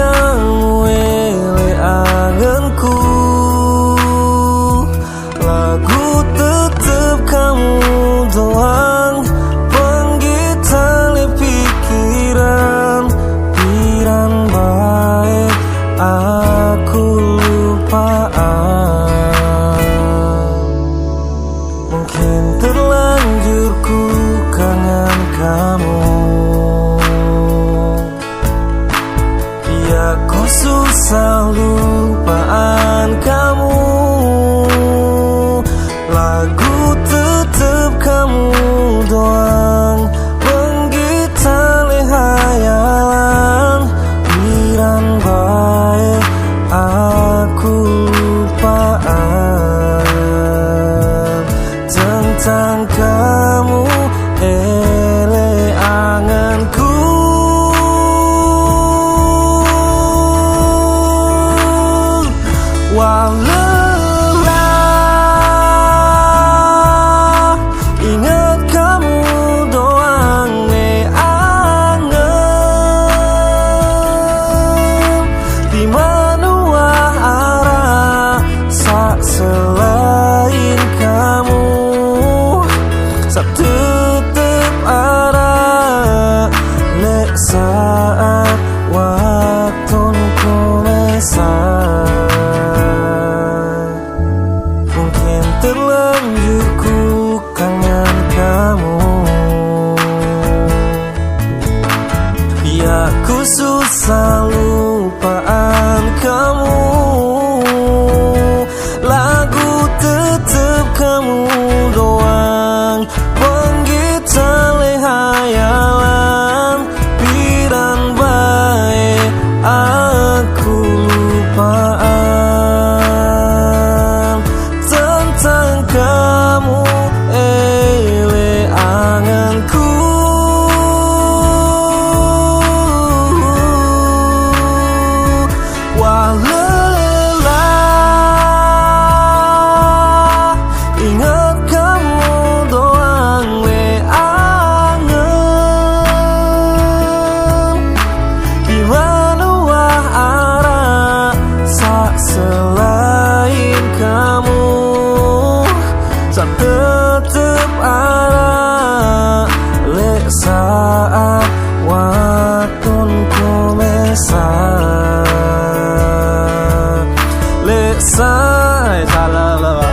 kamu ele anganku, lagu tetep kamu doang penggitale pikiran baik aku lupaan. Mungkin terlanjur ku kangen kamu, ya ku susah lupaan kamu, lagu tetep kamu doang penggitale hayalan piran baik aku lupaan tentang kamu ele anganku. Wah lelah ingat kamu doang me angen, di mana arah sak selain kamu, sak tetep arah lek saat waktu komesan. Mungkin terlanjur ku kangen kamu, ya ku susah lupaan kamu, lagu tetep kamu doang penggitale hayalan piran baik aku lupaan tentang kamu ele anganku. Wah lelah ingat kamu doang le angen, di mana arah sak selain kamu, sak tetep arah lek saat waktu komesan, lek saat salah lah.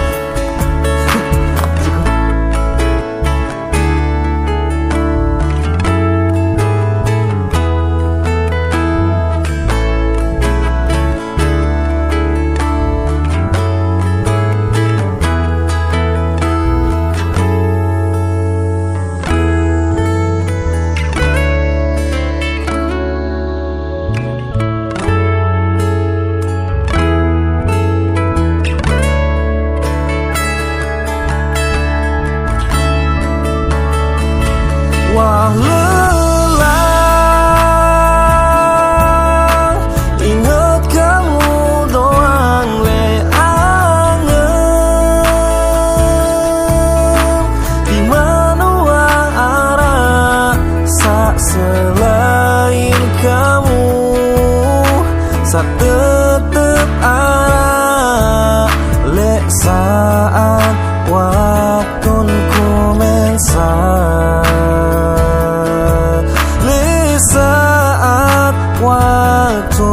Wah lelah ingat kamu doang le angen, di mana arah sak selain kamu, sak tetep arah lek saat waktu komesan, saat waktu